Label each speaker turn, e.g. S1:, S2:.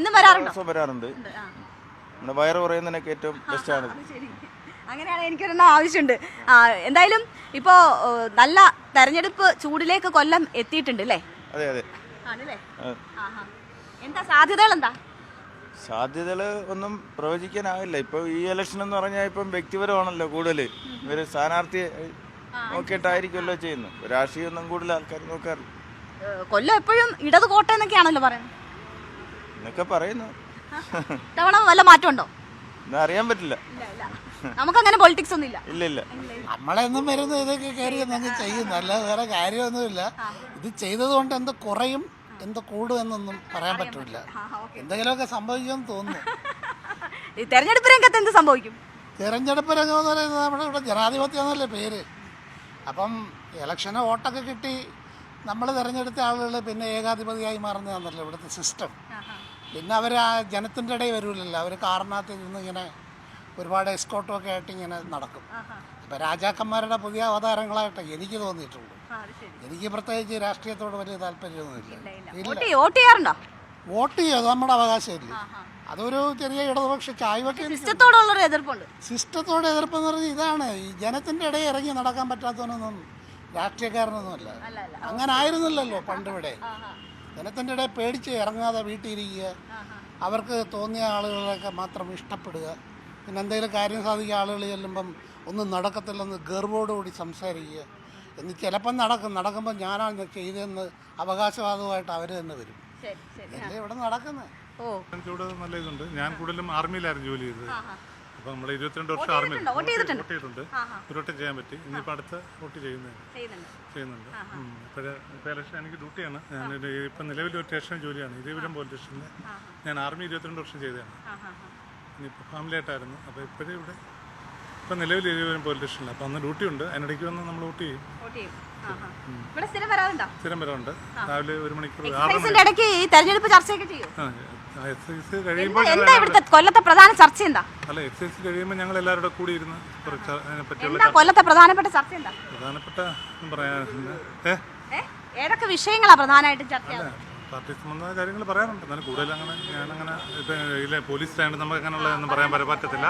S1: എന്നും വരാറുണ്ടോ?
S2: വരാറുണ്ട്. നമ്മുടെ വയറ് കുറയുന്നതിനൊക്കെ ഏറ്റവും ബെസ്റ്റാണ്.
S1: അങ്ങനെയാണ് എനിക്കൊരെണ്ണം ആവശ്യമുണ്ട്. എന്തായാലും ഇപ്പോൾ നല്ല തെരഞ്ഞെടുപ്പ് ചൂടിലേക്ക് കൊല്ലം എത്തിയിട്ടുണ്ട് അല്ലേ?
S2: അതെ അതെ.
S1: എന്താ സാധ്യതകൾ? എന്താ
S2: സാധ്യതകൾ ഒന്നും പ്രവചിക്കാനാവില്ല. ഇപ്പോൾ ഈ ഇലക്ഷൻ എന്ന് പറഞ്ഞാൽ ഇപ്പം വ്യക്തിപരമാണല്ലോ കൂടുതൽ. ഇവർ സ്ഥാനാർത്ഥിയെ നോക്കിയിട്ടായിരിക്കുമല്ലോ ചെയ്യുന്നത്. രാഷ്ട്രീയം ഒന്നും കൂടുതൽ ആൾക്കാർ നോക്കാറില്ല.
S1: കൊല്ലം എപ്പോഴും ഇടത് കോട്ടയെന്നൊക്കെയാണല്ലോ പറയുന്നത്.
S2: എന്നൊക്കെ പറയുന്നു.
S1: തവണ വല്ല മാറ്റമുണ്ടോ?
S2: അറിയാൻ പറ്റില്ല.
S1: നമുക്കങ്ങനെ പൊളിറ്റിക്സ് ഒന്നും ഇല്ല.
S2: ഇല്ല ഇല്ല.
S3: നമ്മളെന്നും വരുന്നു ഇതൊക്കെ കയറി അങ്ങ് ചെയ്യുന്നു, അല്ലാതെ വേറെ കാര്യമൊന്നുമില്ല. ഇത് ചെയ്തത് കൊണ്ട് എന്ത് കുറയും എന്ത് കൂടും എന്നൊന്നും പറയാൻ പറ്റില്ല. എന്തെങ്കിലുമൊക്കെ സംഭവിക്കുമെന്ന് തോന്നുന്നു.
S1: ഈ തെരഞ്ഞെടുപ്പ് രംഗത്ത് എന്ത് സംഭവിക്കും?
S3: തെരഞ്ഞെടുപ്പ് രംഗം എന്ന് പറയുന്നത് നമ്മുടെ ഇവിടെ ജനാധിപത്യം എന്നല്ലേ പേര്. അപ്പം ഇലക്ഷന് വോട്ടൊക്കെ കിട്ടി നമ്മൾ തിരഞ്ഞെടുത്ത ആളുകൾ പിന്നെ ഏകാധിപതിയായി മാറുന്നതാണല്ലോ ഇവിടുത്തെ സിസ്റ്റം. പിന്നെ അവർ ആ ജനത്തിൻ്റെ ഇടയിൽ വരില്ലല്ലോ. അവർ കാറിനകത്ത് ഇരുന്ന് ഇങ്ങനെ ഒരുപാട് എസ്കോട്ടും ഒക്കെ ആയിട്ട് ഇങ്ങനെ നടക്കും. അപ്പം രാജാക്കന്മാരുടെ പുതിയ അവതാരങ്ങളായിട്ട് എനിക്ക് തോന്നിയിട്ടുണ്ട്. എനിക്ക് പ്രത്യേകിച്ച് രാഷ്ട്രീയത്തോട് വലിയ താല്പര്യമൊന്നുമില്ല. വോട്ട് ചെയ്യും, നമ്മുടെ അവകാശമില്ലേ. അതൊരു ചെറിയ ഇടതുപക്ഷ ചായ്വൊക്കെ. സിസ്റ്റത്തോട് എതിർപ്പെന്ന് പറഞ്ഞാൽ ഇതാണ്, ഈ ജനത്തിൻ്റെ ഇടയിൽ ഇറങ്ങി നടക്കാൻ പറ്റാത്തവനൊന്നും രാഷ്ട്രീയക്കാരനൊന്നുമല്ല. അങ്ങനെ ആയിരുന്നില്ലല്ലോ പണ്ടിവിടെ. ജനത്തിൻ്റെ ഇടയിൽ പേടിച്ച് ഇറങ്ങാതെ വീട്ടിലിരിക്കുക, അവർക്ക് തോന്നിയ ആളുകളൊക്കെ മാത്രം ഇഷ്ടപ്പെടുക, പിന്നെ എന്തെങ്കിലും കാര്യം സാധിക്കുക ആളുകൾ ചെല്ലുമ്പം ഒന്നും നടക്കത്തില്ലെന്ന് ഗർവോടുകൂടി സംസാരിക്കുക. എന്ന് ചിലപ്പം നടക്കുമ്പോൾ ഞാനാണ് ചെയ്തതെന്ന് അവകാശവാദമായിട്ട് അവർ തന്നെ വരും. അല്ലേ ഇവിടെ നടക്കുന്നത്.
S4: ചൂട് നല്ല ഇതുണ്ട്. ഞാൻ കൂടുതലും ആർമിയിലായിരുന്നു ജോലി ചെയ്തത്. അപ്പോൾ നമ്മൾ 22 വർഷം ആർമിയിൽ വോട്ട് ചെയ്തിട്ടുണ്ട്. ഒരു വട്ടം ചെയ്യാൻ പറ്റി. ഇനിയിപ്പോൾ അടുത്ത വോട്ട് ചെയ്യുന്നുണ്ട്. ഇപ്പോൾ ഇലക്ഷൻ എനിക്ക് ഡ്യൂട്ടിയാണ്. ഞാൻ ഇപ്പം നിലവിൽ ഒരു സ്റ്റേഷൻ ജോലിയാണ്, ഇരവിപുരം പോലീസ് സ്റ്റേഷനിൽ. ഞാൻ ആർമി 22 വർഷം ചെയ്തതാണ്. ഇനിയിപ്പോൾ ഫാമിലി ആയിട്ടായിരുന്നു. അപ്പോൾ ഇപ്പോഴേ ഇവിടെ ഇപ്പം നിലവിൽ ഇരവിപുരം പോലീസ് സ്റ്റേഷനിൽ. അപ്പോൾ അന്ന് ഡ്യൂട്ടി ഉണ്ട്, അതിനിടയ്ക്ക് വന്ന് നമ്മൾ വോട്ട് ചെയ്യും. സ്ഥിരം വരാറുണ്ട്. രാവിലെ 1 മണിക്കൂർ കഴിയുമ്പോൾ
S1: കൊല്ലത്തെ പ്രധാന ചർച്ച എന്താ?
S4: അല്ല, എക്സൈസ് കഴിയുമ്പോൾ ഞങ്ങൾ എല്ലാവരുടെ കൂടി ഇരുന്ന്
S1: കൊല്ലത്തെ പ്രധാനപ്പെട്ട ചർച്ച എന്താ?
S4: പ്രധാനപ്പെട്ട പറയാൻ
S1: ഏതൊക്കെ വിഷയങ്ങളാ പ്രധാനമായിട്ടും ചർച്ച?
S4: പാർട്ടി സംബന്ധമായ കാര്യങ്ങൾ പറയാറുണ്ട്. എന്നാലും കൂടുതൽ അങ്ങനെ ഞാനങ്ങനെ ഇപ്പം ഇതിലെ പോലീസ് സ്റ്റാൻഡ് നമുക്ക് അങ്ങനെയുള്ളതൊന്നും പറയാൻ പറ്റത്തില്ല.